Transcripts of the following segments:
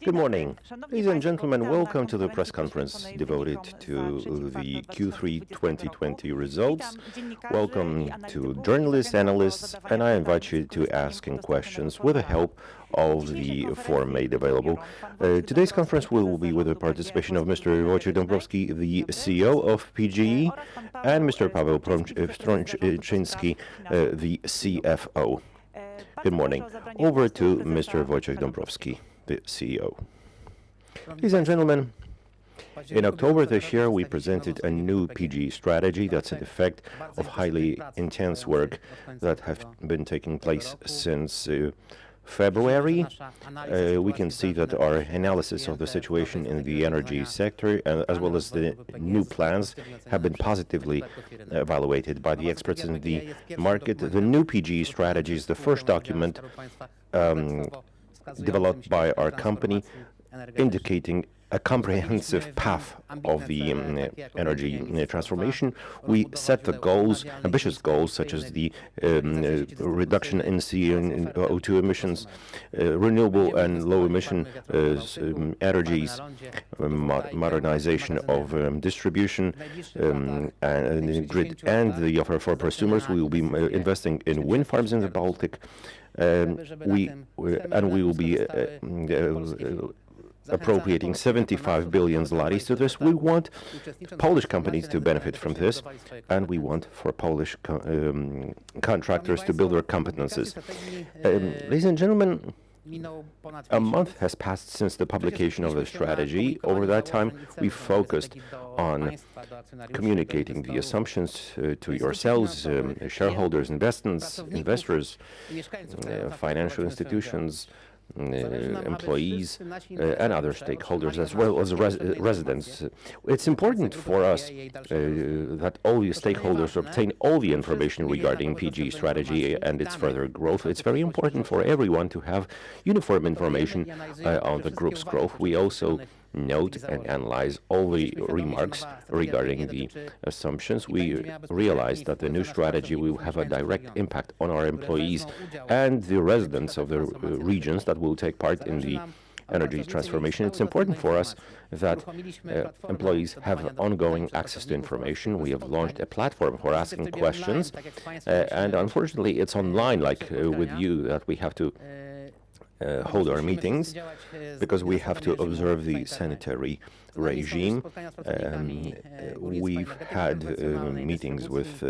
Good morning. Ladies and gentlemen, welcome to the press conference devoted to the Q3 2020 results. Welcome to journalists, analysts, and I invite you to ask questions with the help of the form made available. Today's conference will be with the participation of Mr. Wojciech Dąbrowski, the CEO of PGE, and Mr. Paweł Strączyński, the CFO. Good morning. Over to Mr. Wojciech Dąbrowski, the CEO. Ladies and gentlemen, in October this year, we presented a new PGE strategy that's an effect of highly intense work that have been taking place since February. We can see that our analysis of the situation in the energy sector, as well as the new plans, have been positively evaluated by the experts in the market. The new PGE strategy is the first document developed by our company, indicating a comprehensive path of the energy transformation. We set the goals, ambitious goals, such as the reduction in CO2 emissions, renewable and low-emission energies, modernization of distribution and grid, and the offer for prosumers. We will be investing in wind farms in the Baltic. We will be appropriating 75 billion zlotys to this. We want Polish companies to benefit from this, and we want for Polish contractors to build their competences. Ladies and gentlemen, a month has passed since the publication of the strategy. Over that time, we focused on communicating the assumptions to yourselves, shareholders, investors, financial institutions, employees, and other stakeholders, as well as residents. It's important for us that all the stakeholders obtain all the information regarding PGE strategy and its further growth. It's very important for everyone to have uniform information on the group's growth. We also note and analyze all the remarks regarding the assumptions. We realize that the new strategy will have a direct impact on our employees and the residents of the regions that will take part in the energy transformation. It's important for us that employees have ongoing access to information. We have launched a platform for asking questions, and unfortunately it's online, like with you, that we have to hold our meetings because we have to observe the sanitary regime. We've had meetings with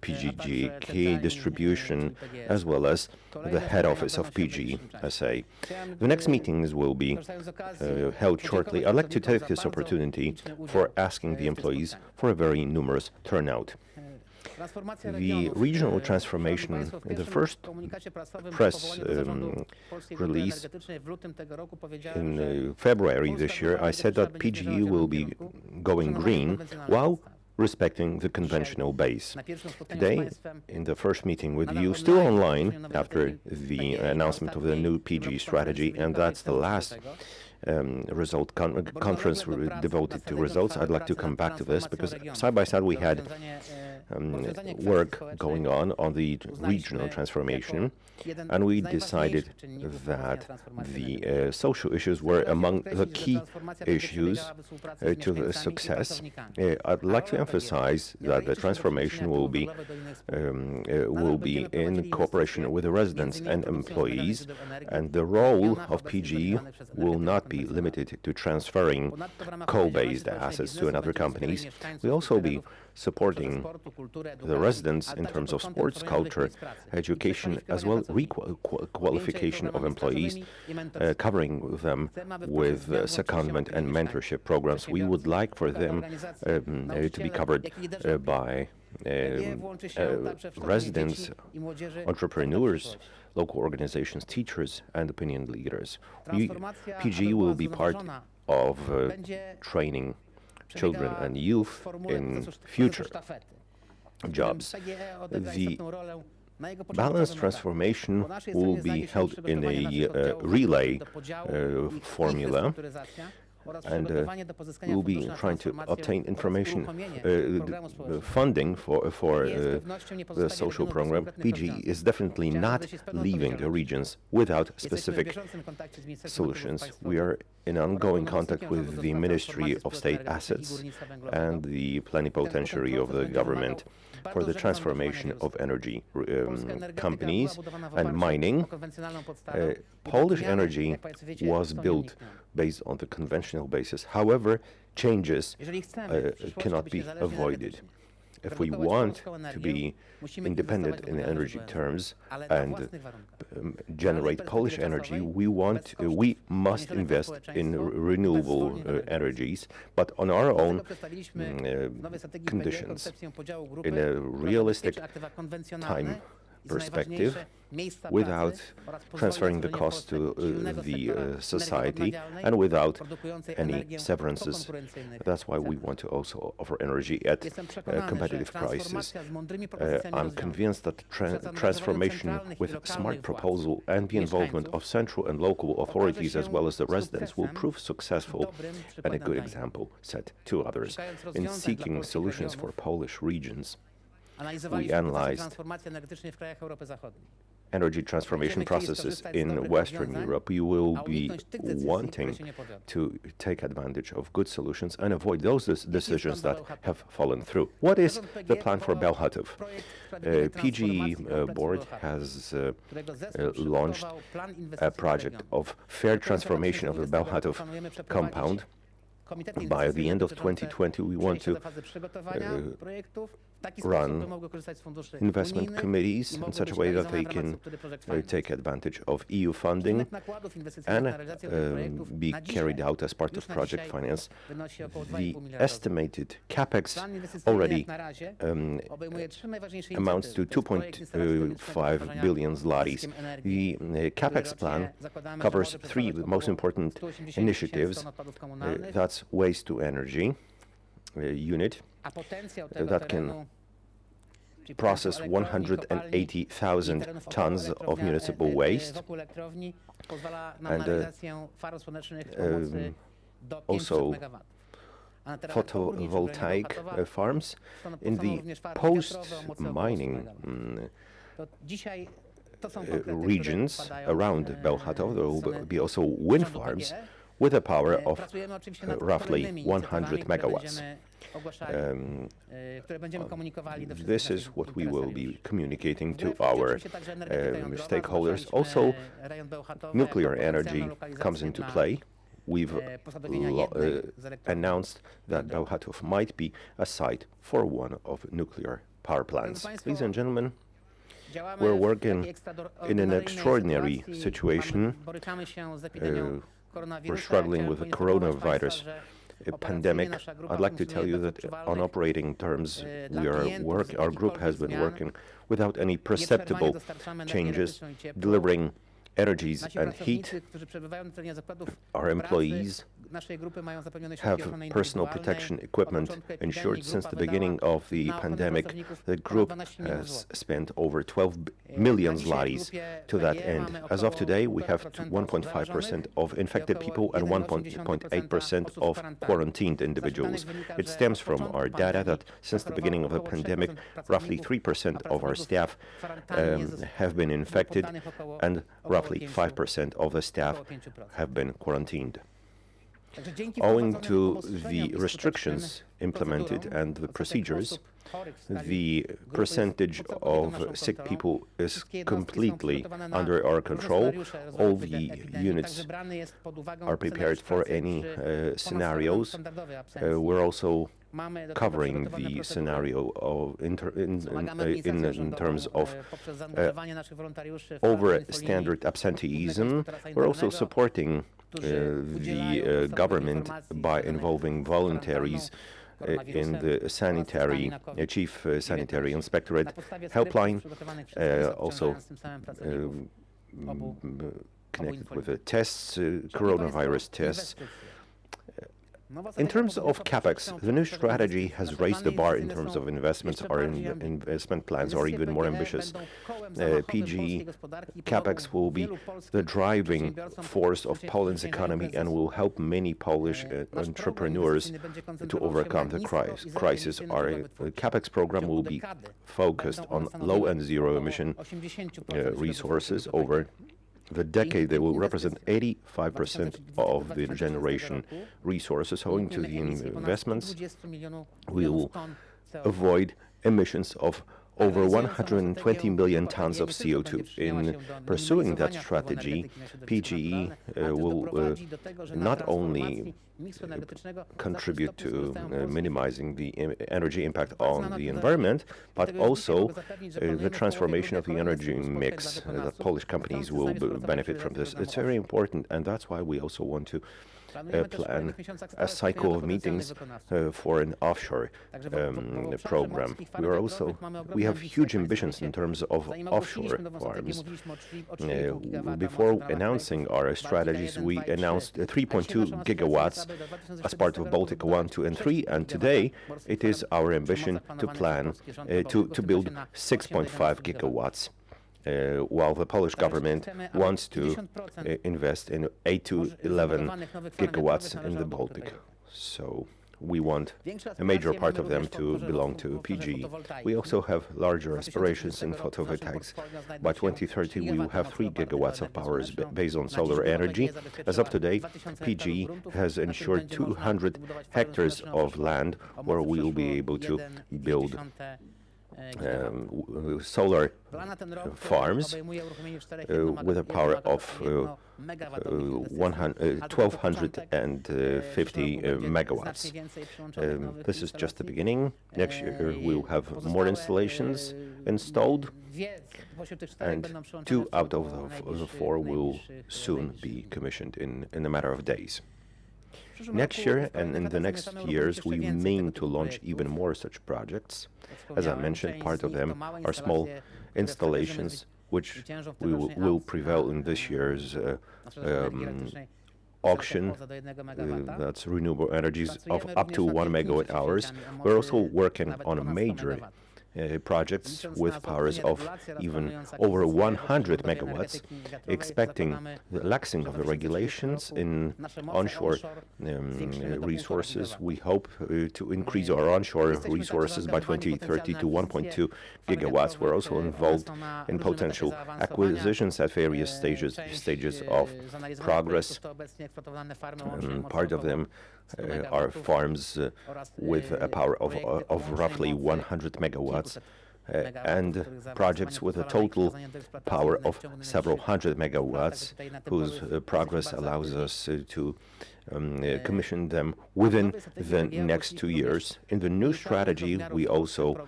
PGE Distribution, as well as the head office of PGE SA. The next meetings will be held shortly. I'd like to take this opportunity for asking the employees for a very numerous turnout. The regional transformation, in the first press release in February this year, I said that PGE will be going green while respecting the conventional base. Today, in the first meeting with you, still online after the announcement of the new PGE strategy, and that's the last result conference devoted to results. I'd like to come back to this because side by side we had work going on the regional transformation, and we decided that the social issues were among the key issues to the success. I'd like to emphasize that the transformation will be in cooperation with the residents and employees, and the role of PGE will not be limited to transferring coal-based assets to another companies. We'll also be supporting the residents in terms of sports, culture, education, as well as qualification of employees, covering them with secondment and mentorship programs. We would like for them to be covered by residents, entrepreneurs, local organizations, teachers, and opinion leaders. PGE will be part of training children and youth in future jobs. The balanced transformation will be held in a relay formula. and we'll be trying to obtain information, funding for the social program. PGE is definitely not leaving the regions without specific solutions. We are in ongoing contact with the Ministry of State Assets and the plenipotentiary of the government for the transformation of energy companies and mining. Polish energy was built based on the conventional basis. However, changes cannot be avoided. If we want to be independent in energy terms and generate Polish energy, we must invest in renewable energies, but on our own conditions, in a realistic time perspective, without transferring the cost to the society and without any severances. That's why we want to also offer energy at competitive prices. I'm convinced that transformation with smart proposal and the involvement of central and local authorities as well as the residents will prove successful and a good example set to others. In seeking solutions for Polish regions, we analyzed energy transformation processes in Western Europe. We will be wanting to take advantage of good solutions and avoid those decisions that have fallen through. What is the plan for Bełchatów? PGE board has launched a project of fair transformation of the Bełchatów compound. By the end of 2020, we want to run investment committees in such a way that they can take advantage of EU funding and be carried out as part of project finance. The estimated Capex already amounts to 2.5 billion zlotys. The Capex plan covers three most important initiatives. That's waste to energy unit that can process 180,000 tons of municipal waste, and also photovoltaic farms. In the post-mining regions around Bełchatów, there will be also wind farms with a power of roughly 100 megawatts. This is what we will be communicating to our stakeholders. Also, nuclear energy comes into play. We've announced that Bełchatów might be a site for one of nuclear power plants. Ladies and gentlemen, we're working in an extraordinary situation. We're struggling with the coronavirus pandemic. I'd like to tell you that on operating terms, our group has been working without any perceptible changes, delivering energies and heat. Our employees have personal protection equipment ensured since the beginning of the pandemic. The group has spent over 12 million zlotys to that end. As of today, we have 1.5% of infected people and 1.8% of quarantined individuals. It stems from our data that since the beginning of the pandemic, roughly 3% of our staff have been infected and roughly 5% of the staff have been quarantined. Owing to the restrictions implemented and the procedures, the percentage of sick people is completely under our control. All the units are prepared for any scenarios. We're also covering the scenario in terms of over-standard absenteeism. We're also supporting the government by involving voluntaries in the Chief Sanitary Inspectorate helpline, also connected with the tests, coronavirus tests. In terms of Capex, the new strategy has raised the bar in terms of investments. Our investment plans are even more ambitious. PGE Capex will be the driving force of Poland's economy and will help many Polish entrepreneurs to overcome the crisis. Our Capex program will be focused on low and zero emission resources. Over the decade, they will represent 85% of the generation resources. Owing to the investments, we will avoid emissions of over 120 million tons of CO2. In pursuing that strategy, PGE will not only contribute to minimizing the energy impact on the environment, but also the transformation of the energy mix. That Polish companies will benefit from this. It's very important, and that's why we also want to plan a cycle of meetings for an offshore program. We have huge ambitions in terms of offshore farms. Before announcing our strategies, we announced 3.2 gigawatts as part of Baltic 1, 2, and 3, and today it is our ambition to plan to build 6.5 gigawatts. While the Polish government wants to invest in 8 to 11 gigawatts in the Baltic. So we want a major part of them to belong to PGE. We also have larger aspirations in photovoltaics. By 2030, we will have 3 gigawatts of power based on solar energy. As of today, PGE has ensured 200 hectares of land where we will be able to build solar farms with a power of 1,250 megawatts. This is just the beginning. Next year we will have more installations installed, and 2 out of the 4 will soon be commissioned in a matter of days. Next year and in the next years, we mean to launch even more such projects. As I mentioned, part of them are small installations, which will prevail in this year's auction. That's renewable energies of up to 1 megawatt hours. We're also working on major projects with powers of even over 100 megawatts, expecting the relaxing of the regulations in onshore resources. We hope to increase our onshore resources by 2030 to 1.2 gigawatts. We're also involved in potential acquisitions at various stages of progress. Part of them are farms with a power of roughly 100 megawatts and projects with a total power of several hundred megawatts, whose progress allows us to commission them within the next 2 years. In the new strategy, we also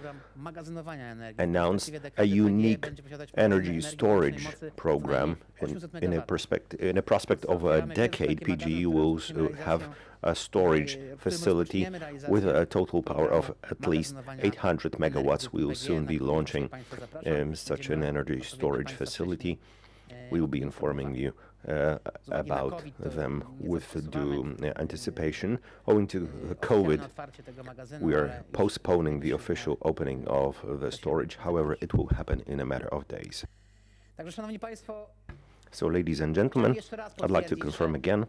announced a unique energy storage program. In a prospect of a decade, PGE will have a storage facility with a total power of at least 800 megawatts. We will soon be launching such an energy storage facility. We will be informing you about them with due anticipation. Owing to COVID, we are postponing the official opening of the storage. However, it will happen in a matter of days. So, ladies and gentlemen, I'd like to confirm again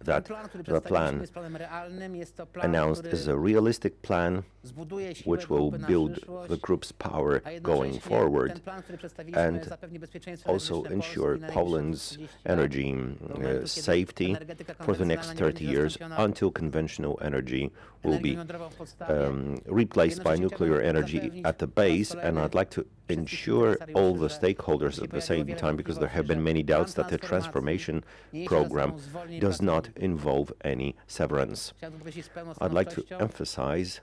that the plan announced is a realistic plan which will build the group's power going forward and also ensure Poland's energy safety for the next 30 years until conventional energy will be replaced by nuclear energy at the base. And I'd like to ensure all the stakeholders at the same time, because there have been many doubts that the transformation program does not involve any severance. I'd like to emphasize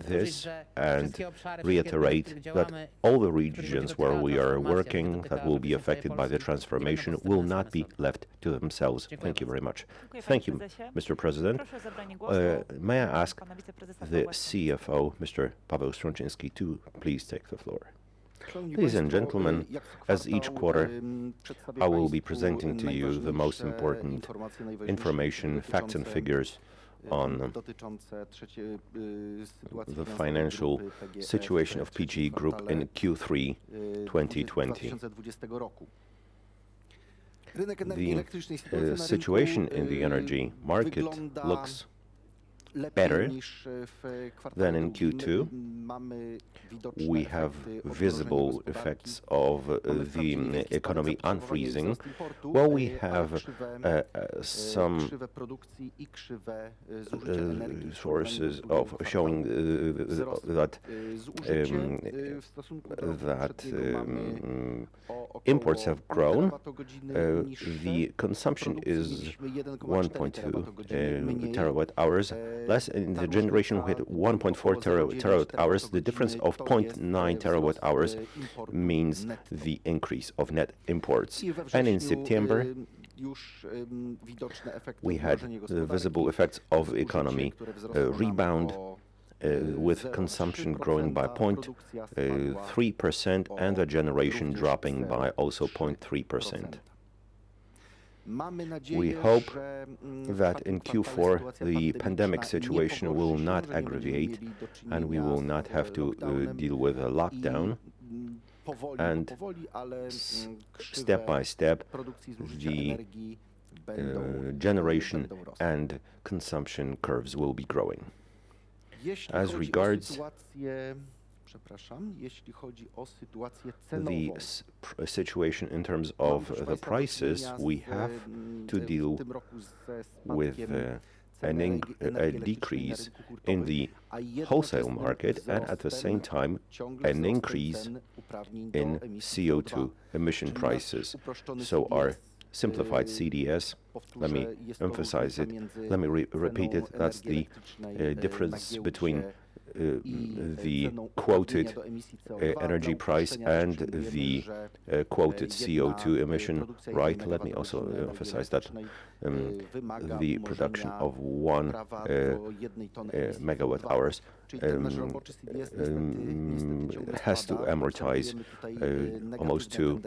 this and reiterate that all the regions where we are working that will be affected by the transformation will not be left to themselves. Thank you very much. Thank you, Mr. President. May I ask the CFO, Mr. Paweł Strączyński, to please take the floor. Ladies and gentlemen, as each quarter, I will be presenting to you the most important information, facts and figures on the financial situation of PGE Group in Q3 2020. The situation in the energy market looks better than in Q2. We have visible effects of the economy unfreezing. Well, we have some sources of showing that imports have grown. The consumption is 1.2 terawatt hours less. In the generation, we had 1.4 terawatt hours. The difference of 0.9 terawatt hours means the increase of net imports. And in September, we had the visible effects of economy rebound, with consumption growing by 0.3% and the generation dropping by also 0.3%. We hope that in Q4 the pandemic situation will not aggravate and we will not have to deal with a lockdown, and step by step the generation and consumption curves will be growing. As regards the situation in terms of the prices, we have to deal with a decrease in the wholesale market and at the same time an increase in CO2 emission prices. So our simplified CDS, let me emphasize it, let me repeat it, that's the difference between the quoted energy price and the quoted CO2 emission, right? Let me also emphasize that the production of 1 megawatt hours has to amortize almost 2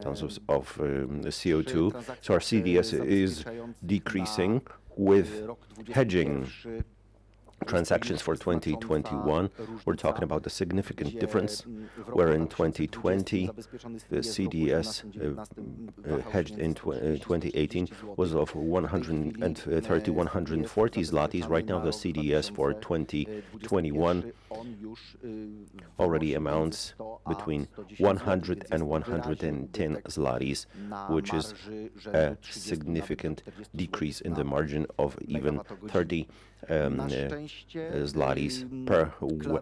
tons of CO2. So our CDS is decreasing with hedging transactions for 2021. We're talking about a significant difference, where in 2020 the CDS hedged in 2018 was of 130, 140 zlotys. Right now the CDS for 2021 already amounts between 100 and 110 zlotys, which is a significant decrease in the margin of even 30 zlotys per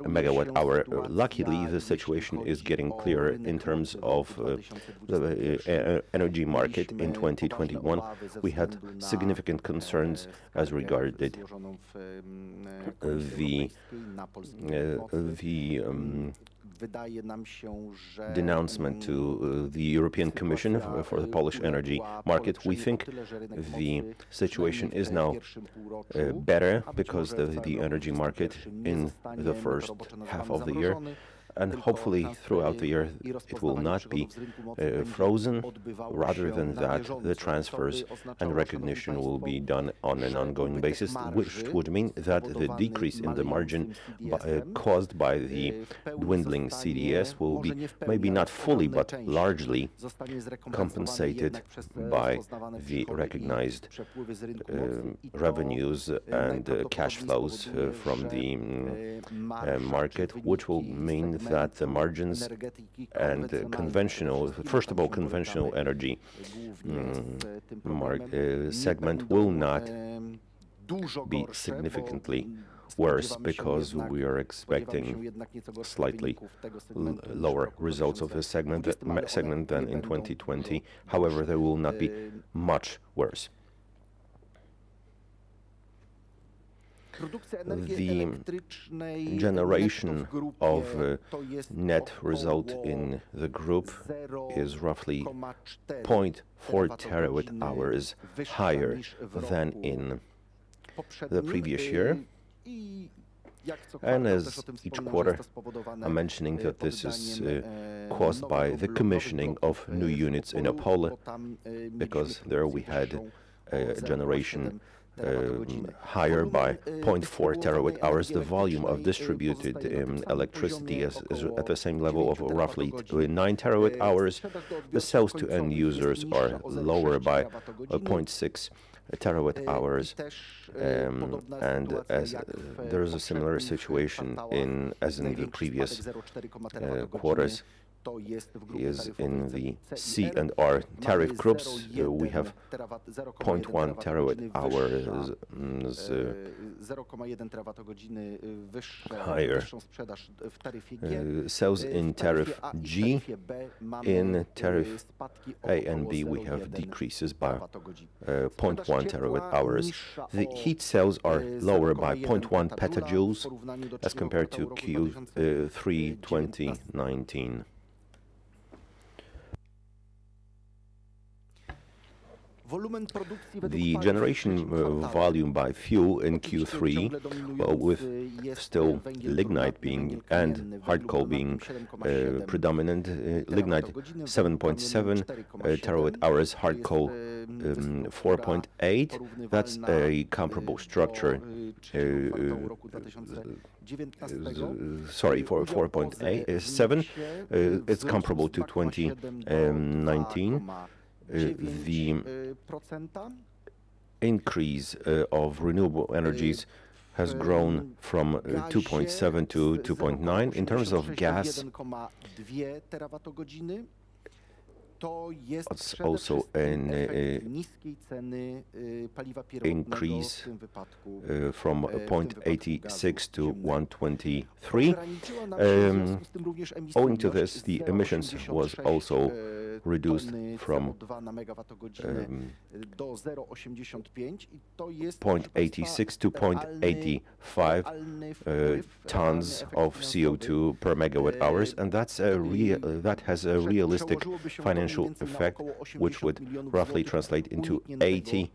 megawatt hour. Luckily, the situation is getting clearer in terms of the energy market in 2021. We had significant concerns as regarded the denouncement to the European Commission for the Polish energy market. We think the situation is now better because the energy market in the first half of the year, and hopefully throughout the year it will not be frozen. Rather than that, the transfers and recognition will be done on an ongoing basis, which would mean that the decrease in the margin caused by the dwindling CDS will be maybe not fully but largely compensated by the recognized revenues and cash flows from the market, which will mean that the margins and conventional, first of all, conventional energy segment will not be significantly worse, because we are expecting slightly lower results of this segment than in 2020. However, they will not be much worse. The generation of net result in the group is roughly 0.4 terawatt hours higher than in the previous year. And as each quarter, I'm mentioning that this is caused by the commissioning of new units in Opole, because there we had a generation higher by 0.4 terawatt-hours. The volume of distributed electricity is at the same level of roughly 9 terawatt-hours. The sales to end users are lower by 0.6 terawatt-hours, and as there is a similar situation as in the previous quarters. Is in the C and R tariff groups. We have 0.1 terawatt-hours higher sales in tariff G. In tariff A and B, we have decreases by 0.1 terawatt-hours. The heat sales are lower by 0.1 petajoules as compared to Q3 2019. The generation volume by fuel in Q3, well, with still lignite being and hard coal being predominant, lignite 7.7 terawatt-hours, hard coal 4.8. That's a comparable structure. Sorry, for 4.7. It's comparable to 2019. The increase of renewable energies has grown from 2.7 to 2.9. In terms of gas, it's also an increase from 0.86 to 123. Owing to this, the emissions was also reduced from 0.86 to 0.85 tons of CO2 per megawatt-hours, and that has a realistic financial effect, which would roughly translate into 80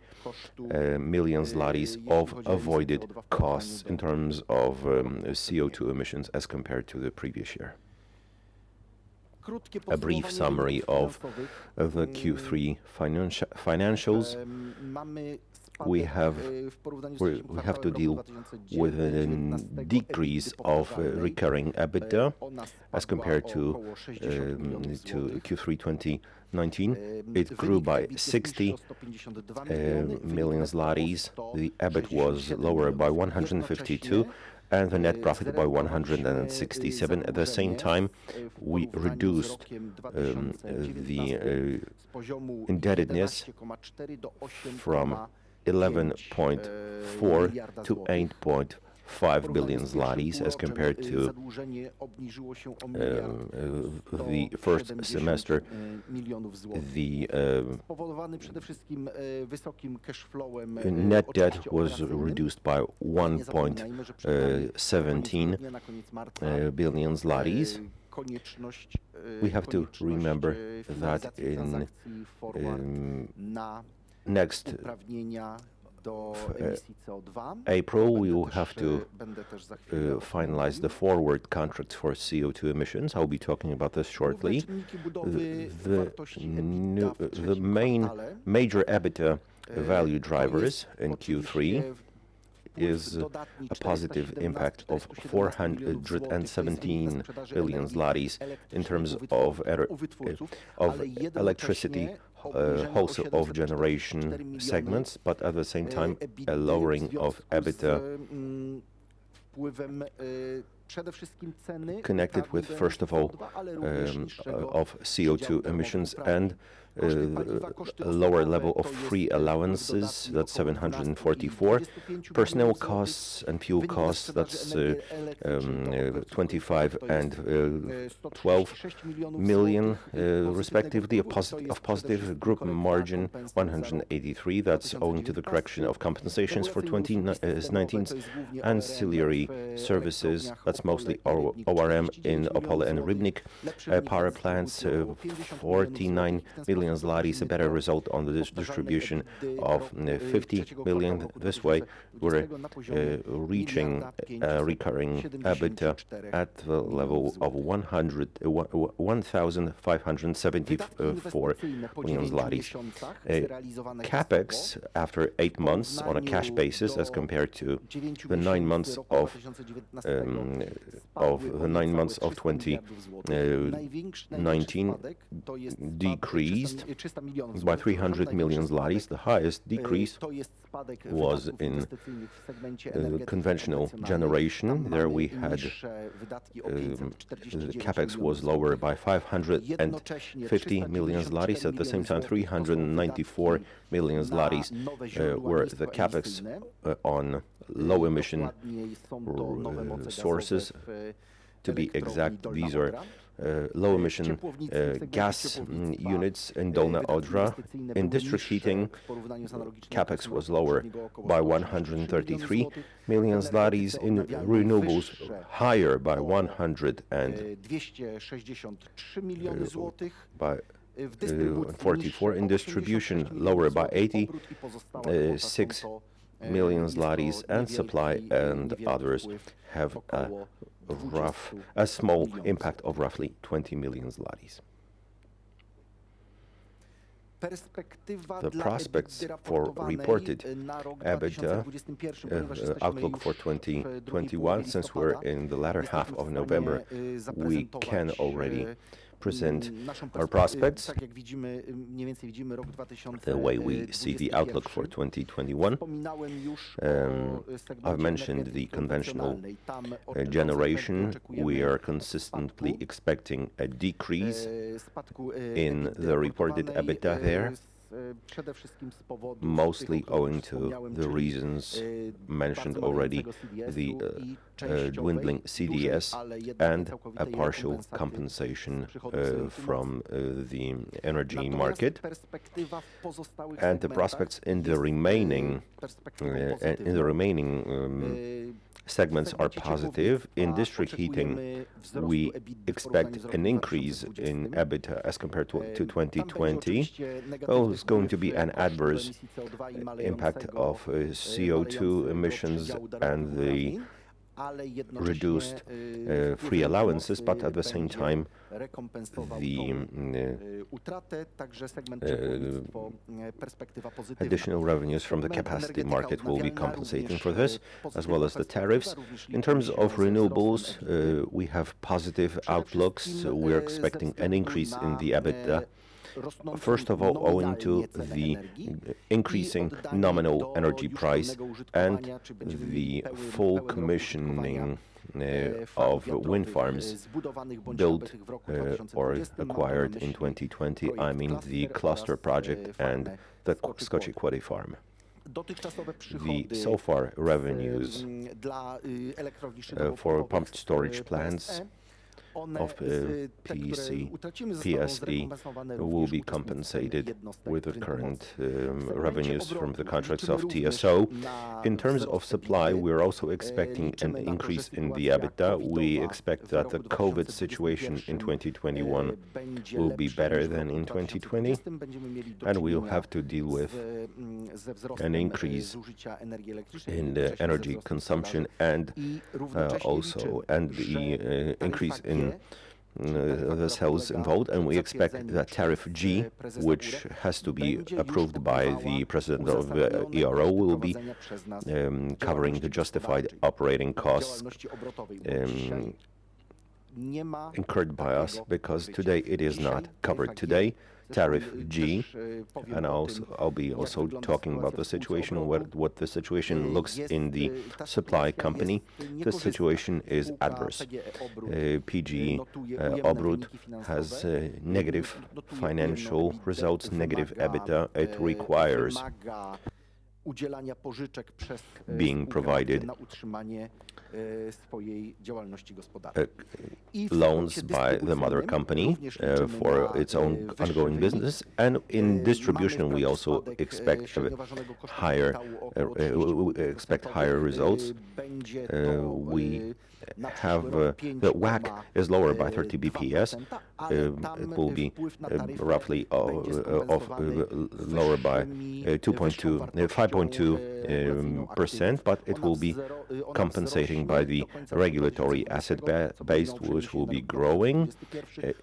million zlotys of avoided costs in terms of CO2 emissions as compared to the previous year. A brief summary of the Q3 financials. We have to deal with a decrease of recurring EBITDA as compared to Q3 2019. It grew by 60 million zlotys. The EBIT was lower by 152, and the net profit by 167. At the same time, we reduced the indebtedness from 11.4 to 8.5 billion zlotys as compared to the first semester. The net debt was reduced by 1.17 billion zlotys. We have to remember that in next April, we will have to finalize the forward contracts for CO2 emissions. I'll be talking about this shortly. The major EBITDA value drivers in Q3 is a positive impact of 417 billion zlotys in terms of electricity, wholesale of generation segments, but at the same time a lowering of EBITDA connected with, first of all, of CO2 emissions and a lower level of free allowances, that's 744. Personnel costs and fuel costs, that's 25 and 12 million respectively. Of positive group margin 183, that's owing to the correction of compensations for 2019's ancillary services, that's mostly ORM in Opole and Rybnik power plants, 49 million million zlotys, a better result on the distribution of 50 million. This way, we're reaching recurring EBITDA at the level of 1,574 million zlotys. Capex, after 8 months on a cash basis, as compared to the 9 months of 2019, decreased by 300 million zlotys. The highest decrease was in conventional generation. There we had the Capex was lower by 550 million zlotys. At the same time, 394 million zlotys were the Capex on low emission sources. To be exact, these are low emission gas units in Dolna Odra. In district heating, Capex was lower by 133 million zlotys. In renewables, higher by 144. In distribution, lower by 86 million zlotys, and supply and others have a small impact of roughly 20 million zlotys. The prospects for reported EBITDA outlook for 2021, since we're in the latter half of November, we can already present our prospects, the way we see the outlook for 2021. I've mentioned the conventional generation. We are consistently expecting a decrease in the reported EBITDA there, mostly owing to the reasons mentioned already, the dwindling CDS and a partial compensation from the energy market. And the prospects in the remaining segments are positive. In district heating, we expect an increase in EBITDA as compared to 2020. Well, it's going to be an adverse impact of CO2 emissions and the reduced free allowances, but at the same time, the additional revenues from the capacity market will be compensating for this, as well as the tariffs. In terms of renewables, we have positive outlooks. We're expecting an increase in the EBITDA. First of all, owing to the increasing nominal energy price and the full commissioning of wind farms built or acquired in 2020, I mean the cluster project and the Skocie farm. The so far revenues for pumped storage plants of PSE will be compensated with the current revenues from the contracts of TSO. In terms of supply, we're also expecting an increase in the EBITDA. We expect that the COVID situation in 2021 will be better than in 2020, and we'll have to deal with an increase in the energy consumption and also the increase in the cells involved, and we expect that tariff G, which has to be approved by the president of the ERO, will be covering the justified operating costs incurred by us, because today it is not covered. Today, tariff G, and I'll be also talking about the situation, what the situation looks in the supply company. The situation is adverse. PG Obrót has negative financial results, negative EBITDA. It requires being provided loans by the mother company for its own ongoing business, and in distribution we also expect higher results. We have the WACC is lower by 30 bps, it will be roughly lower by 5.2%, but it will be compensating by the regulatory asset base, which will be growing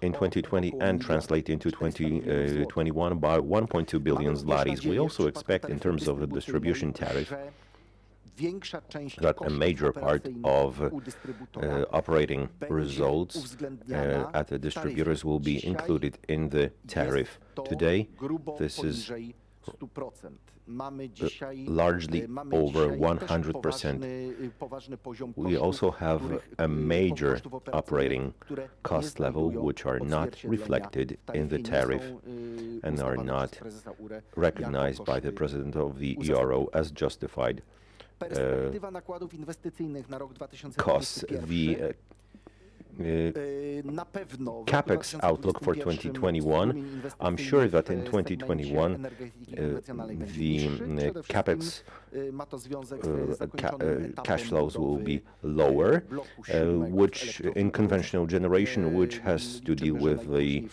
in 2020 and translate into 2021 by 1.2 billion zlotys. We also expect, in terms of the distribution tariff, that a major part of operating results at the distributors will be included in the tariff. Today, this is largely over 100%. We also have a major operating cost level which are not reflected in the tariff and are not recognized by the President of the ERO as justified costs. The Capex outlook for 2021, I'm sure that in 2021 the Capex cash flows will be lower, which in conventional generation, which has to deal with the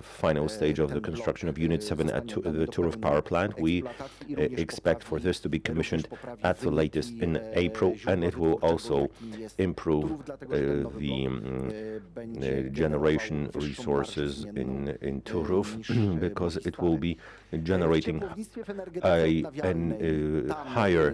final stage of the construction of Unit 7 at the Turów power plant. We expect for this to be commissioned at the latest in April, and it will also improve the generation resources in Turów because it will be generating a higher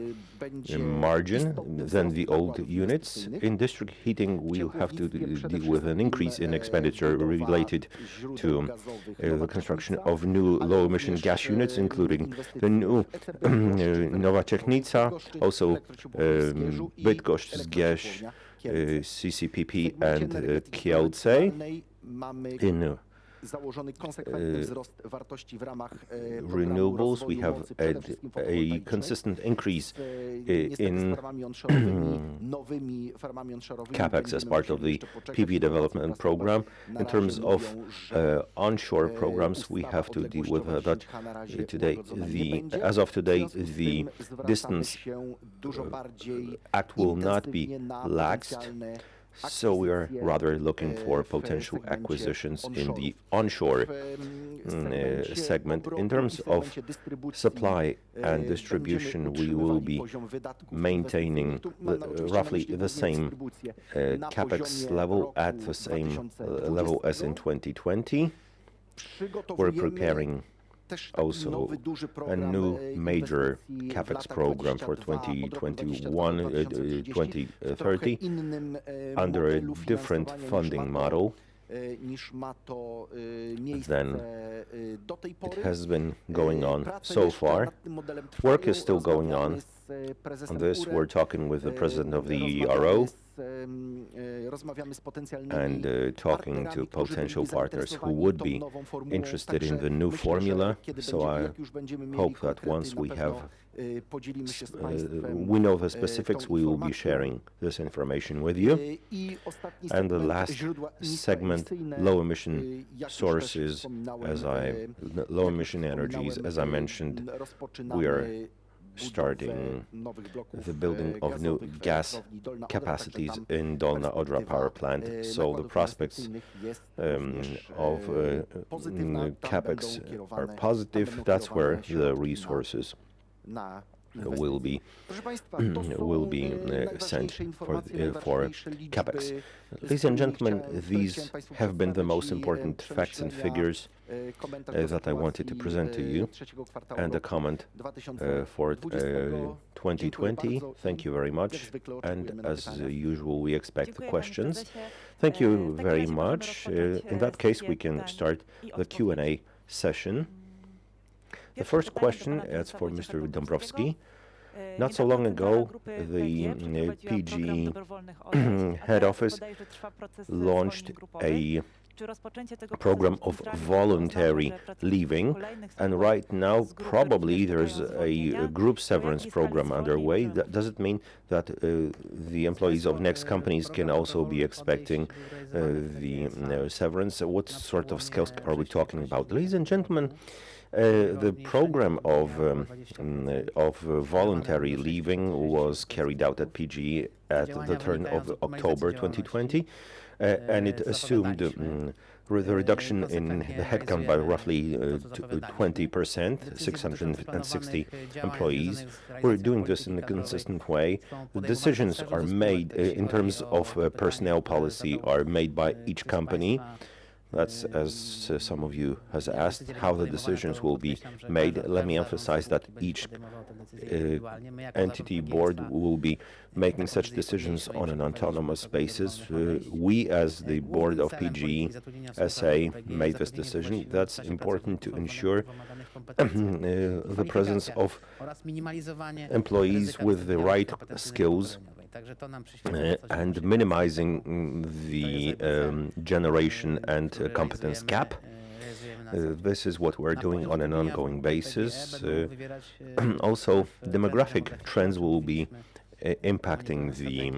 margin than the old units. In district heating, we'll have to deal with an increase in expenditure related to the construction of new low-emission gas units, including the new Nowa Czechnica, also Bydgoszcz, Zgierz, CCPP and Kielce. In renewables, we have a consistent increase in Capex as part of the PV development program. In terms of onshore programs, we have to deal with that today. As of today, the distance act will not be laxed. So we are rather looking for potential acquisitions in the onshore segment. In terms of supply and distribution, we will be maintaining roughly the same Capex level at the same level as in 2020. We're preparing also a new major Capex program for 2021-2030 under a different funding model than it has been going on so far. Work is still going on this. We're talking with the President of the ERO and talking to potential partners who would be interested in the new formula. So I hope that once we have we know the specifics, we will be sharing this information with you. And the last segment, low emission sources, low emission energies, as I mentioned, we are starting the building of new gas capacities in Dolna Odra power plant. So the prospects of Capex are positive. That's where the resources will be sent for Capex. Ladies and gentlemen, these have been the most important facts and figures that I wanted to present to you, and a comment for 2020. Thank you very much, and as usual, we expect questions. Thank you very much. In that case, we can start the Q&A session. The first question is for Mr. Dąbrowski. Not so long ago, the PG head office launched a program of voluntary leaving, and right now probably there's a group severance program underway. Does it mean that the employees of next companies can also be expecting the severance? What sort of scales are we talking about? Ladies and gentlemen, the program of voluntary leaving was carried out at PGE at the turn of October 2020, and it assumed the reduction in the headcount by roughly 20%, 660 employees. We're doing this in a consistent way. The decisions are made in terms of personnel policy are made by each company. That's, as some of you has asked, how the decisions will be made. Let me emphasize that each entity board will be making such decisions on an autonomous basis. We, as the board of PGE SA, made this decision. That's important to ensure the presence of employees with the right skills and minimizing the generation and competence gap. This is what we're doing on an ongoing basis. Also, demographic trends will be impacting the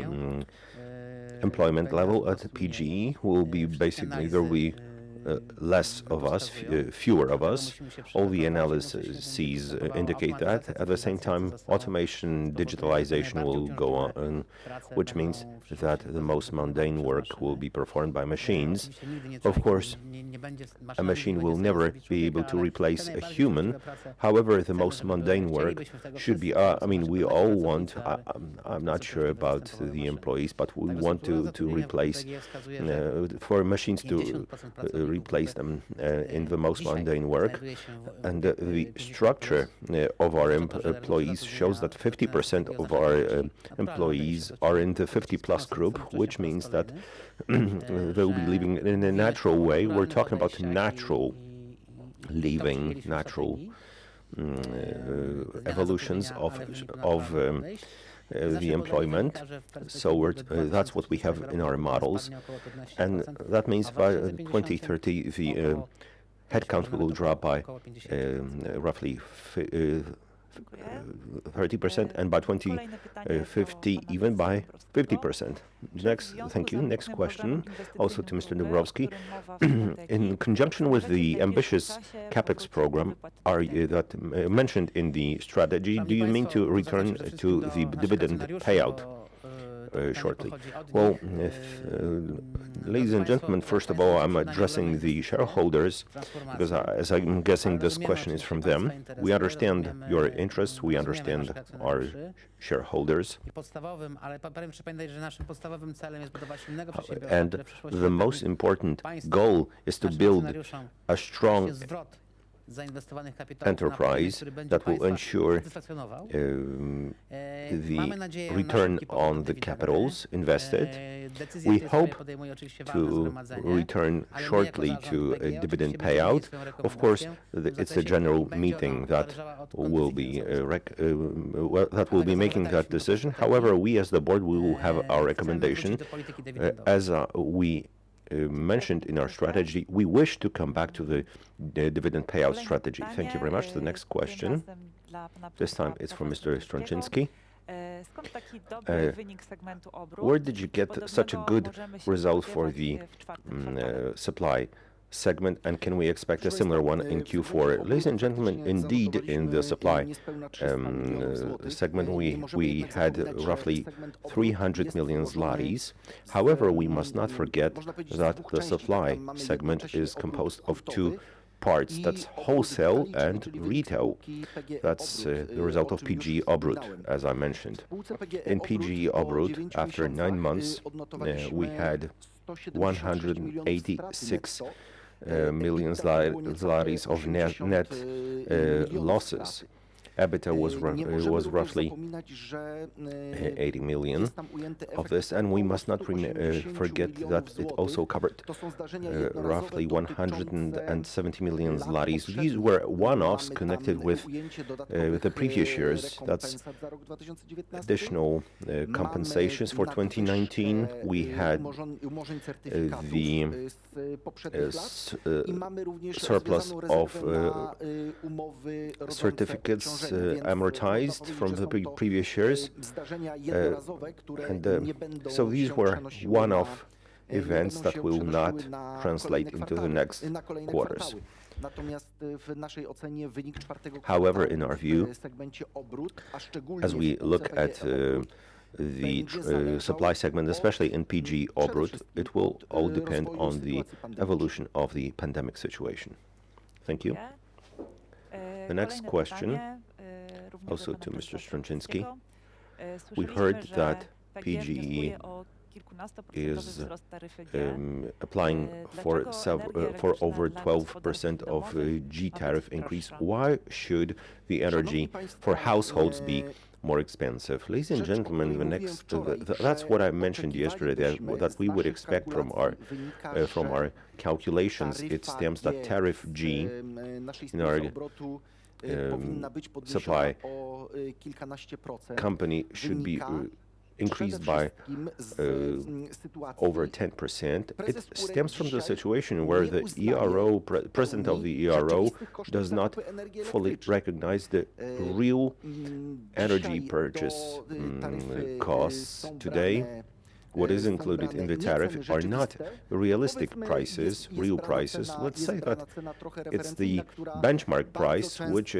employment level at PGE. Will be basically there will be less of us, fewer of us. All the analyses indicate that. At the same time, automation, digitalization will go on, which means that the most mundane work will be performed by machines. Of course, a machine will never be able to replace a human. However, the most mundane work should be, I mean, we all want, I'm not sure about the employees, but we want to replace, for machines to replace them in the most mundane work. And the structure of our employees shows that 50% of our employees are in the 50-plus group, which means that they will be leaving in a natural way. We're talking about natural leaving, natural evolutions of the employment. So that's what we have in our models. And that means by 2030, the headcount will drop by roughly 30%, and by 2050, even by 50%. Next, thank you. Next question, also to Mr. Dąbrowski. In conjunction with the ambitious Capex program that mentioned in the strategy, do you mean to return to the dividend payout shortly? Well, ladies and gentlemen, first of all, I'm addressing the shareholders because, as I'm guessing, this question is from them. We understand your interests. We understand our shareholders. And the most important goal is to build a strong enterprise that will ensure the return on the capitals invested. We hope to return shortly to a dividend payout. Of course, it's a general meeting that will be making that decision. However, we as the board, we will have our recommendation. As we mentioned in our strategy, we wish to come back to the dividend payout strategy. Thank you very much. The next question, this time it's from Mr. Strączyński. Where did you get such a good result for the supply segment, and can we expect a similar one in Q4? Ladies and gentlemen, indeed, in the supply segment, we had roughly 300 million zlotys. However, we must not forget that the supply segment is composed of two parts. That's wholesale and retail. That's the result of PGE Obrót, as I mentioned. In PGE Obrót, after 9 months, we had 186 million zlotys of net losses. EBITDA was roughly 80 million of this, and we must not forget that it also covered roughly 170 million zlotys. These were one-offs connected with the previous years. That's additional compensations for 2019. We had the surplus of certificates amortized from the previous years. So these were one-off events that will not translate into the next quarters. However, in our view, as we look at the supply segment, especially in PG Obrot. It will all depend on the evolution of the pandemic situation. Thank you. The next question, also to Mr. Strączyński. We heard that PGE is applying for over 12% of G tariff increase. Why should the energy for households be more expensive? Ladies and gentlemen, that's what I mentioned yesterday, that we would expect from our calculations. It stems that tariff G in our supply company should be increased by over 10%. It stems from the situation where the president of the ERO does not fully recognize the real energy purchase costs today. What is included in the tariff are not realistic prices, real prices. Let's say that it's the benchmark price, which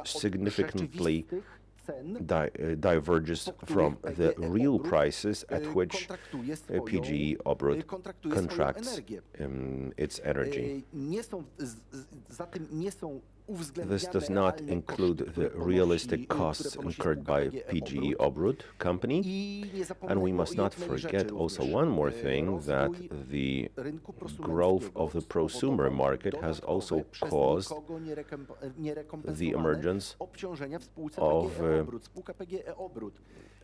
significantly diverges from the real prices at which PGE Obrot contracts its energy. This does not include the realistic costs incurred by PGE Obrot company. And we must not forget also one more thing, that the growth of the prosumer market has also caused the emergence of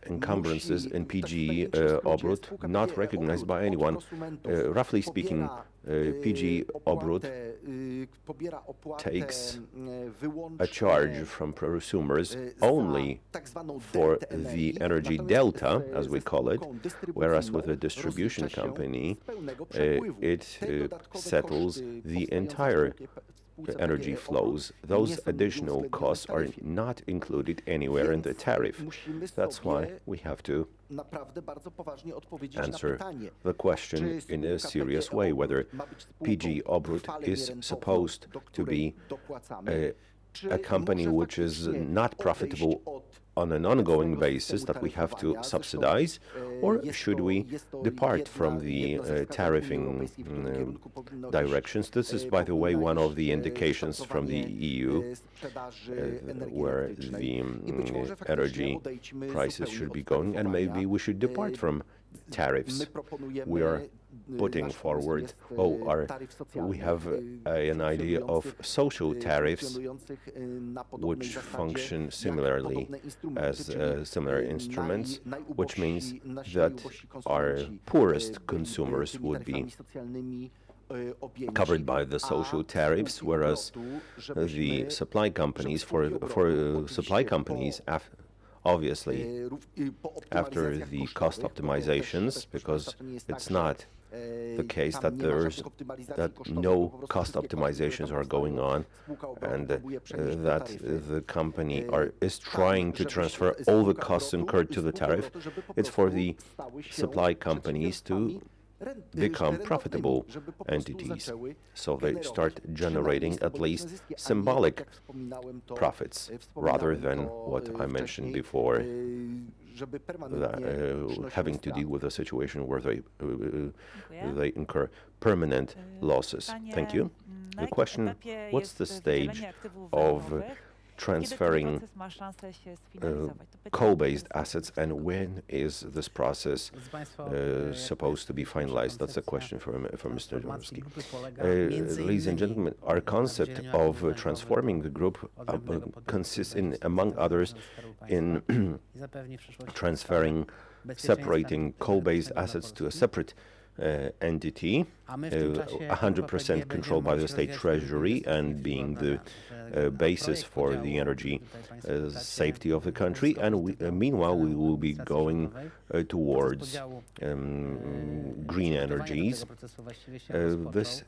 encumbrances in PGE Obrot not recognized by anyone. Roughly speaking, PGE Obrot takes a charge from prosumers only for the energy delta, as we call it, whereas with a distribution company, it settles the entire energy flows. Those additional costs are not included anywhere in the tariff. That's why we have to answer the question in a serious way, whether PGE Obrot is supposed to be a company which is not profitable on an ongoing basis that we have to subsidize, or should we depart from the tariffing directions? This is, by the way, one of the indications from the EU where the energy prices should be going, and maybe we should depart from tariffs. We are putting forward, we have an idea of social tariffs which function similarly as similar instruments, which means that our poorest consumers would be covered by the social tariffs, whereas the supply companies, obviously, after the cost optimizations, because it's not the case that no cost optimizations are going on, and that the company is trying to transfer all the costs incurred to the tariff. It's for the supply companies to become profitable entities, so they start generating at least symbolic profits, rather than what I mentioned before, having to deal with a situation where they incur permanent losses. Thank you. The question, what's the stage of transferring coal-based assets, and when is this process supposed to be finalized? That's a question for Mr. Dąbrowski. Ladies and gentlemen, our concept of transforming the group consists in, among others, in separating coal-based assets to a separate entity, 100% controlled by the state treasury, and being the basis for the energy safety of the country. And meanwhile, we will be going towards green energies. This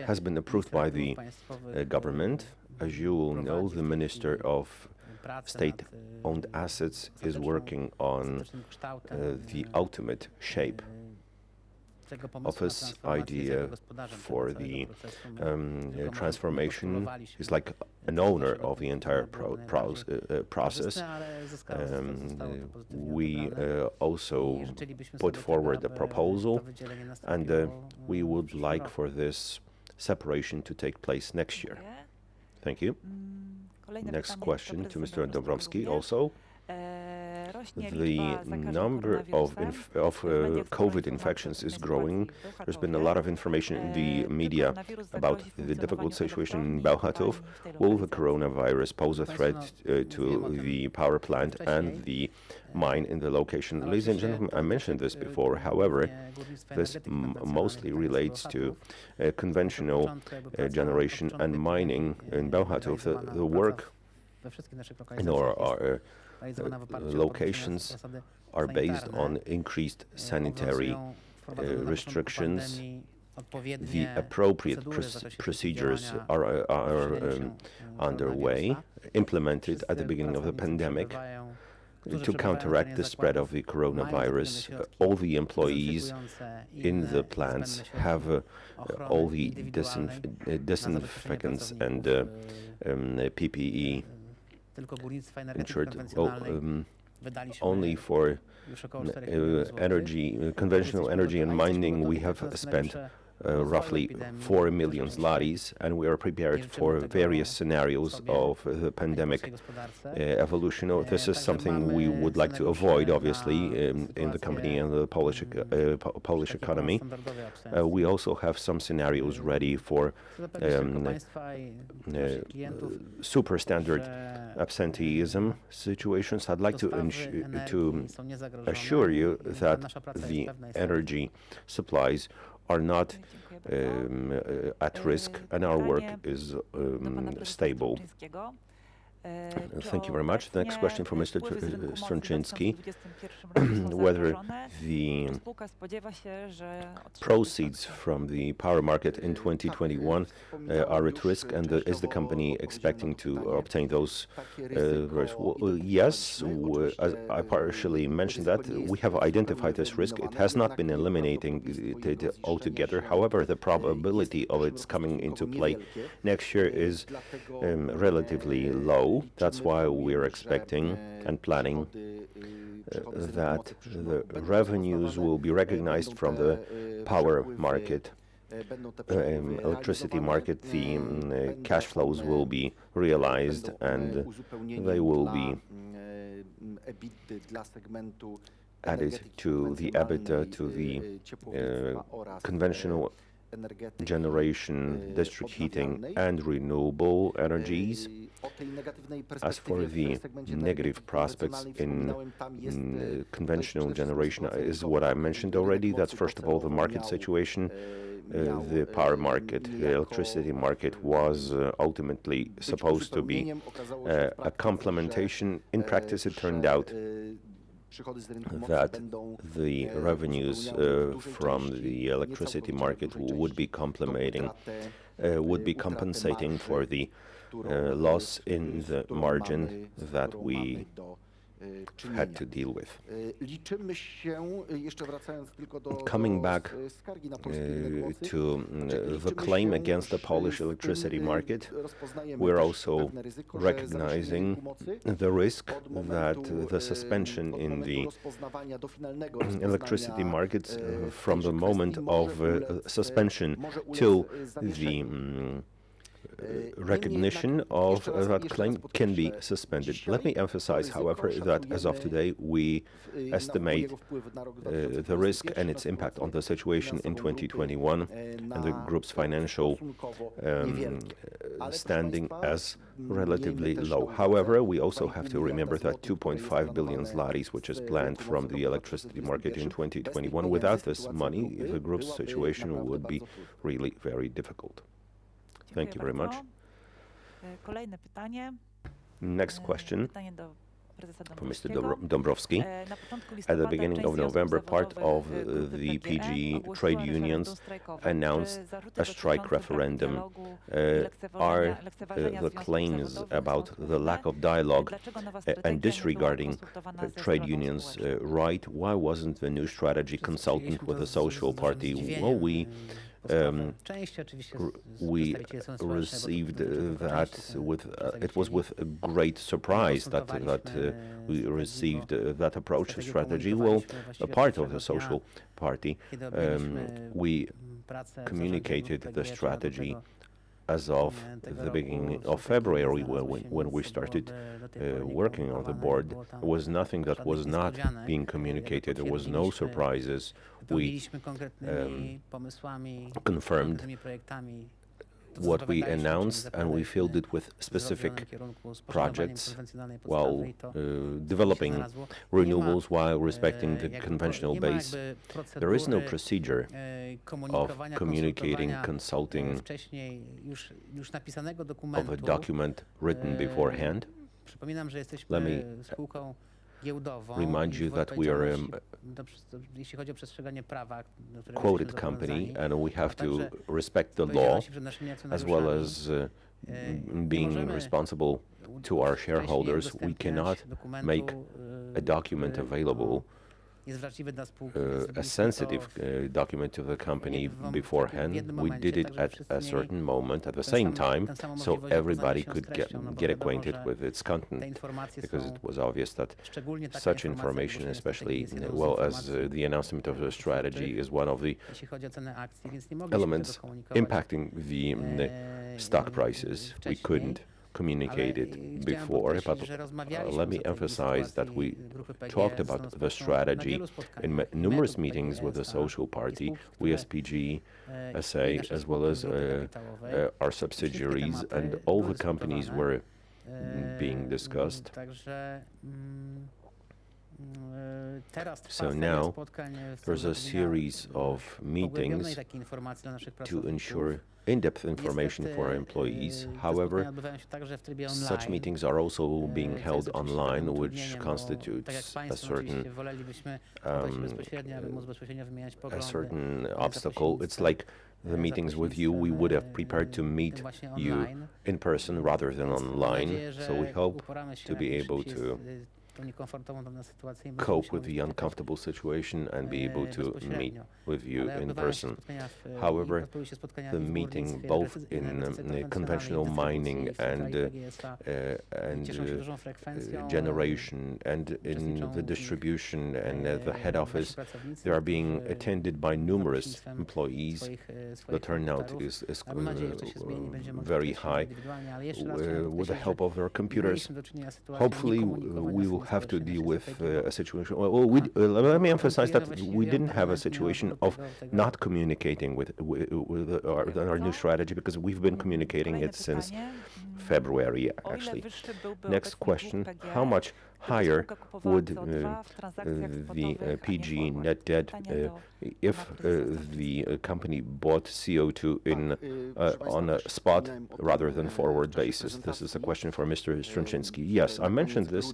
has been approved by the government. As you will know, the Minister of State-owned assets is working on the ultimate shape office idea for the transformation. He's like an owner of the entire process. We also put forward a proposal, and we would like for this separation to take place next year. Thank you. Next question to Mr. Dąbrowski also. The number of COVID infections is growing. There's been a lot of information in the media about the difficult situation in Bełchatów. Will the coronavirus pose a threat to the power plant and the mine in the location? Ladies and gentlemen, I mentioned this before. However, this mostly relates to conventional generation and mining in Bełchatów. The work in our locations are based on increased sanitary restrictions. The appropriate procedures are underway, implemented at the beginning of the pandemic to counteract the spread of the coronavirus. All the employees in the plants have all the disinfectants and PPE ensured. Only for conventional energy and mining, we have spent roughly 4 million zlotys, and we are prepared for various scenarios of the pandemic evolution. This is something we would like to avoid, obviously, in the company and the Polish economy. We also have some scenarios ready for super standard absenteeism situations. I'd like to assure you that the energy supplies are not at risk, and our work is stable. Thank you very much. The next question from Mr. Strączyński. Whether the proceeds from the power market in 2021 are at risk, and is the company expecting to obtain those? Yes, I partially mentioned that. We have identified this risk. It has not been eliminated altogether. However, the probability of its coming into play next year is relatively low. That's why we're expecting and planning that the revenues will be recognized from the power market, electricity market. The cash flows will be realized, and they will be added to the EBITDA, to the conventional generation, district heating, and renewable energies. As for the negative prospects in conventional generation, is what I mentioned already. That's first of all the market situation. The power market, the electricity market was ultimately supposed to be a complementation. In practice, it turned out that the revenues from the electricity market would be compensating for the loss in the margin that we had to deal with. Coming back to the claim against the Polish electricity market, we're also recognizing the risk that the suspension in the electricity markets from the moment of suspension till the recognition of that claim can be suspended. Let me emphasize, however, that as of today, we estimate the risk and its impact on the situation in 2021 and the group's financial standing as relatively low. However, we also have to remember that 2.5 billion zlotys, which is planned from the electricity market in 2021, without this money, the group's situation would be really very difficult. Thank you very much. Next question for Mr. Dąbrowski. At the beginning of November, part of the PGE trade unions announced a strike referendum. Are the claims about the lack of dialogue and disregarding trade unions right? Why wasn't the new strategy consulted with the Social Party? Well, we received that with it was with a great surprise that we received that approach and strategy. Well, a part of the Social Party, we communicated the strategy as of the beginning of February, when we started working on the board. There was nothing that was not being communicated. There was no surprises. We confirmed what we announced, and we filled it with specific projects while developing renewables while respecting the conventional base. There is no procedure of communicating, consulting of a document written beforehand. Let me remind you that we are a quoted company, and we have to respect the law as well as being responsible to our shareholders. We cannot make a document available, a sensitive document to the company beforehand. We did it at a certain moment at the same time, so everybody could get acquainted with its content, because it was obvious that such information, especially well as the announcement of the strategy, is one of the elements impacting the stock prices. We couldn't communicated before, but let me emphasize that we talked about the strategy in numerous meetings with the Social Party, we as PGE SA, as well as our subsidiaries, and all the companies were being discussed. So now there's a series of meetings to ensure in-depth information for our employees. However, such meetings are also being held online, which constitutes a certain obstacle. It's like the meetings with you. We would have prepared to meet you in person rather than online. So we hope to be able to cope with the uncomfortable situation and be able to meet with you in person. However, the meeting both in conventional mining and generation and in the distribution and the head office, they are being attended by numerous employees. The turnout is very high with the help of their computers. Hopefully, we will have to deal with a situation. Well, let me emphasize that we didn't have a situation of not communicating with our new strategy, because we've been communicating it since February, actually. Next question: how much higher would the PG net debt if the company bought CO2 on a spot rather than forward basis? This is a question for Mr. Strączyński. Yes, I mentioned this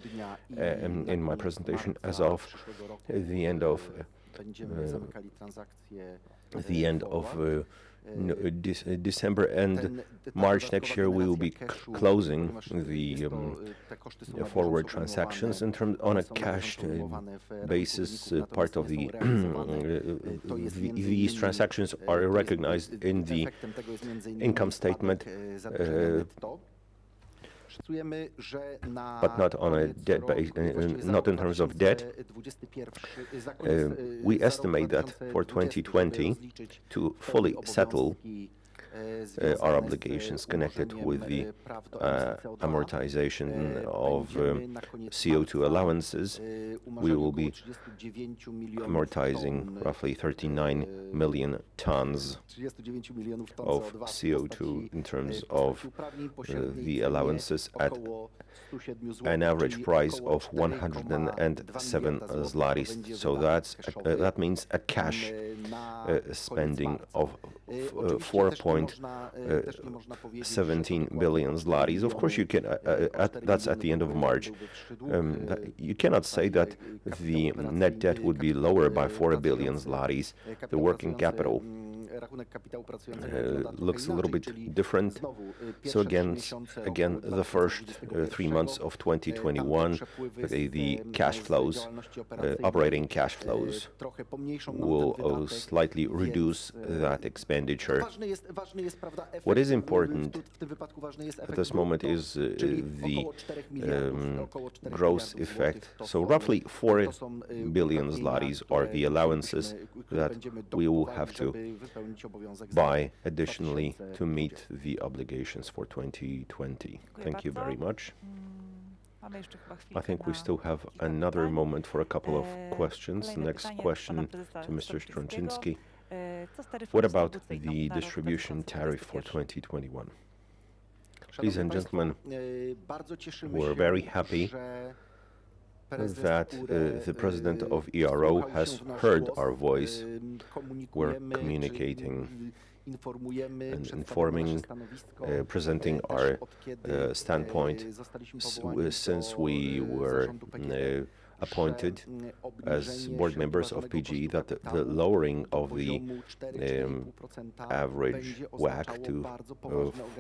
in my presentation. As of the end of December and March next year, we will be closing the forward transactions on a cash basis. Part of these transactions are recognized in the income statement, but not on a debt base, not in terms of debt. We estimate that for 2020, to fully settle our obligations connected with the amortization of CO2 allowances, we will be amortizing roughly 39 million tons of CO2 in terms of the allowances at an average price of 107 zlotys. So that means a cash spending of 4.17 billion zlotys. Of course, you can. That's at the end of March. You cannot say that the net debt would be lower by 4 billion zlotys. The working capital looks a little bit different. So again, the first 3 months of 2021, the cash flows, operating cash flows, will slightly reduce that expenditure. What is important at this moment is the gross effect. So roughly 4 billion zlotys are the allowances that we will have to buy additionally to meet the obligations for 2020. Thank you very much. I think we still have another moment for a couple of questions. Next question to Mr. Strączyński. What about the distribution tariff for 2021? Ladies and gentlemen, we're very happy that the president of ERO has heard our voice. We're communicating and informing, presenting our standpoint since we were appointed as board members of PGE, that the lowering of the average WACC to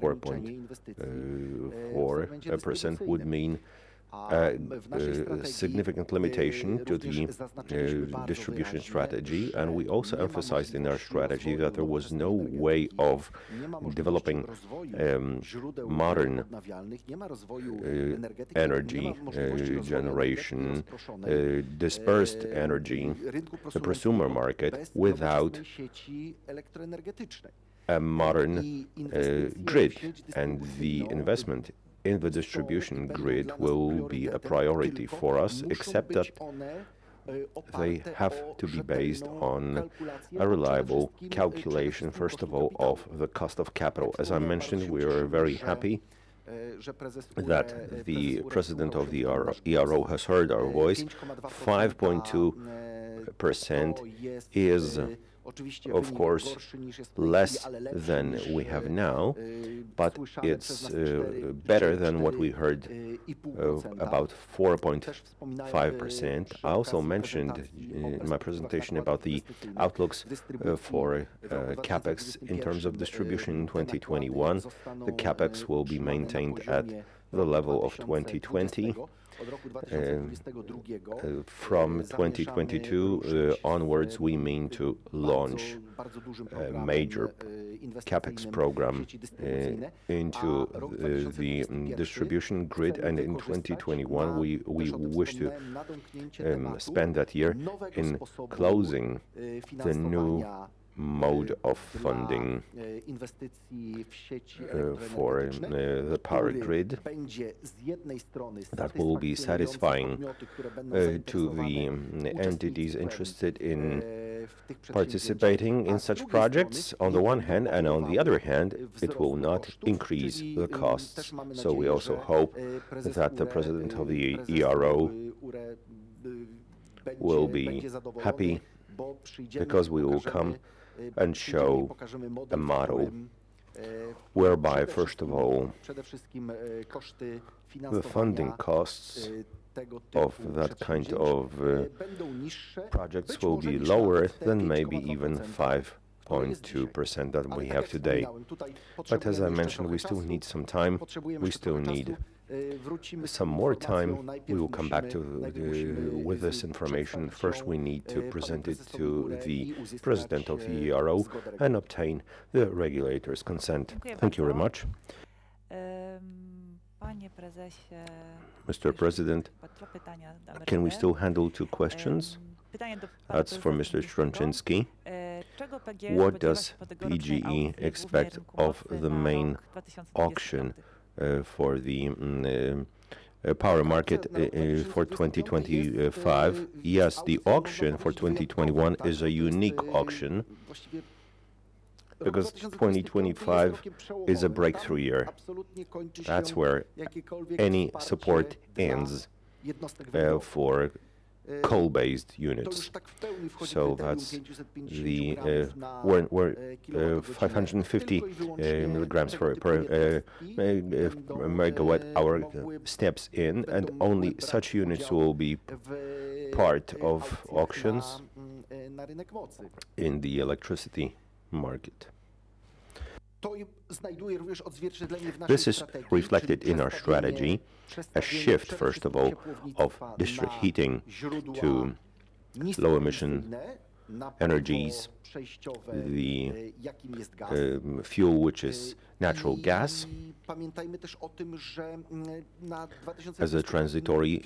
4.4% would mean a significant limitation to the distribution strategy, and we also emphasized in our strategy that there was no way of developing modern energy generation, dispersed energy, the prosumer market, without a modern grid, and the investment in the distribution grid will be a priority for us, except that they have to be based on a reliable calculation, first of all, of the cost of capital. As I mentioned, we are very happy that the president of the ERO has heard our voice. 5.2% is, of course, less than we have now, but it's better than what we heard about 4.5%. I also mentioned in my presentation about the outlooks for Capex in terms of distribution in 2021. The Capex will be maintained at the level of 2020. From 2022 onwards, we mean to launch a major Capex program into the distribution grid, and in 2021 we wish to spend that year in closing the new mode of funding for the power grid that will be satisfying to the entities interested in participating in such projects on the one hand, and on the other hand, it will not increase the costs. So we also hope that the president of the ERO will be happy, because we will come and show a model whereby, first of all, the funding costs of that kind of projects will be lower than maybe even 5.2% that we have today. But as I mentioned, we still need some time. We still need some more time. We will come back with this information. First, we need to present it to the president of the ERO and obtain the regulator's consent. Thank you very much. Mr. President, can we still handle two questions? That's for Mr. Strączyński. What does PGE expect of the main auction for the power market for 2025? Yes, the auction for 2021 is a unique auction, because 2025 is a breakthrough year. That's where any support ends for coal-based units. So that's the we're 550 milligrams per megawatt hour steps in, and only such units will be part of auctions in the electricity market. This is reflected in our strategy, a shift, first of all, of district heating to low-emission energies, the fuel which is natural gas as a transitory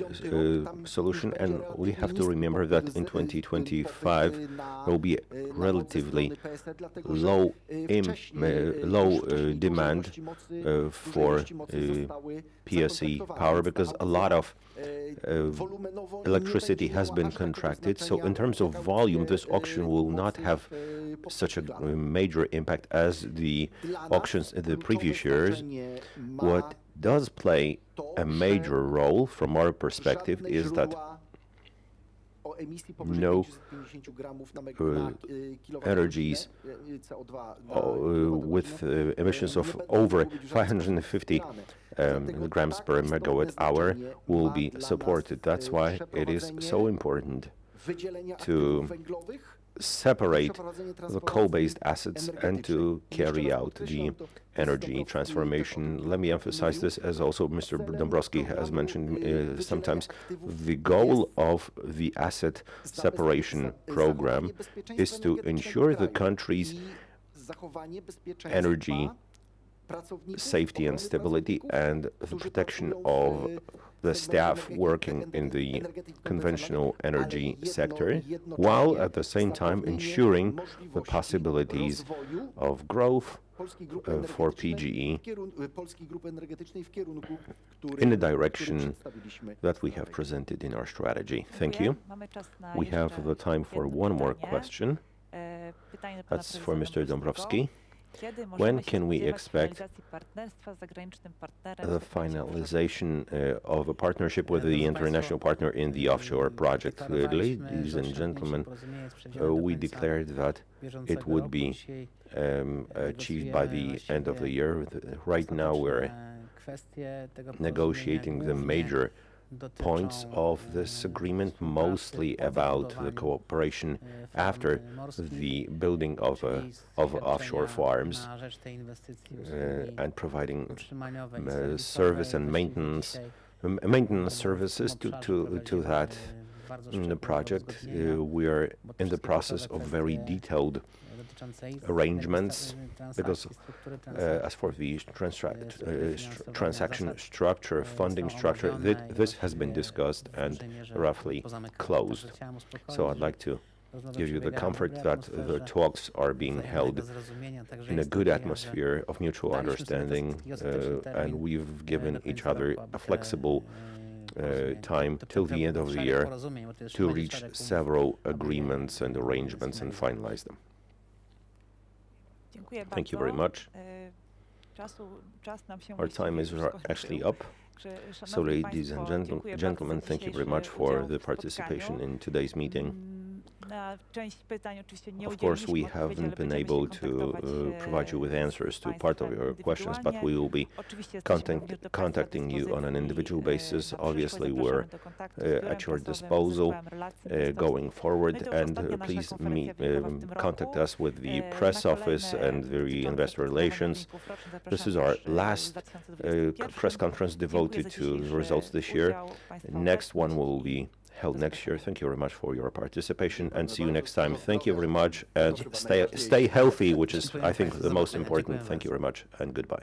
solution, and we have to remember that in 2025 there will be relatively low demand for PSE power, because a lot of electricity has been contracted. So in terms of volume, this auction will not have such a major impact as the auctions in the previous years. What does play a major role from our perspective is that no energies with emissions of over 550 grams per megawatt hour will be supported. That's why it is so important to separate the coal-based assets and to carry out the energy transformation. Let me emphasize this, as also Mr. Dąbrowski has mentioned sometimes. The goal of the asset separation program is to ensure the country's energy safety and stability and the protection of the staff working in the conventional energy sector, while at the same time ensuring the possibilities of growth for PGE in the direction that we have presented in our strategy. Thank you. We have the time for one more question. That's for Mr. Dąbrowski. When can we expect the finalization of a partnership with the international partner in the offshore project? Ladies and gentlemen, we declared that it would be achieved by the end of the year. Right now we're negotiating the major points of this agreement, mostly about the cooperation after the building of offshore farms and providing service and maintenance services to that project. We are in the process of very detailed arrangements, because as for the transaction structure, funding structure, this has been discussed and roughly closed. So I'd like to give you the comfort that the talks are being held in a good atmosphere of mutual understanding, and we've given each other a flexible time till the end of the year to reach several agreements and arrangements and finalize them. Thank you very much. Our time is actually up. So, ladies and gentlemen, thank you very much for the participation in today's meeting. Of course, we haven't been able to provide you with answers to part of your questions, but we will be contacting you on an individual basis. Obviously, we're at your disposal going forward, and please contact us with the press office and the investor relations. This is our last press conference devoted to the results this year. Next one will be held next year. Thank you very much for your participation, and see you next time. Thank you very much, and stay healthy, which is, I think, the most important. Thank you very much, and goodbye.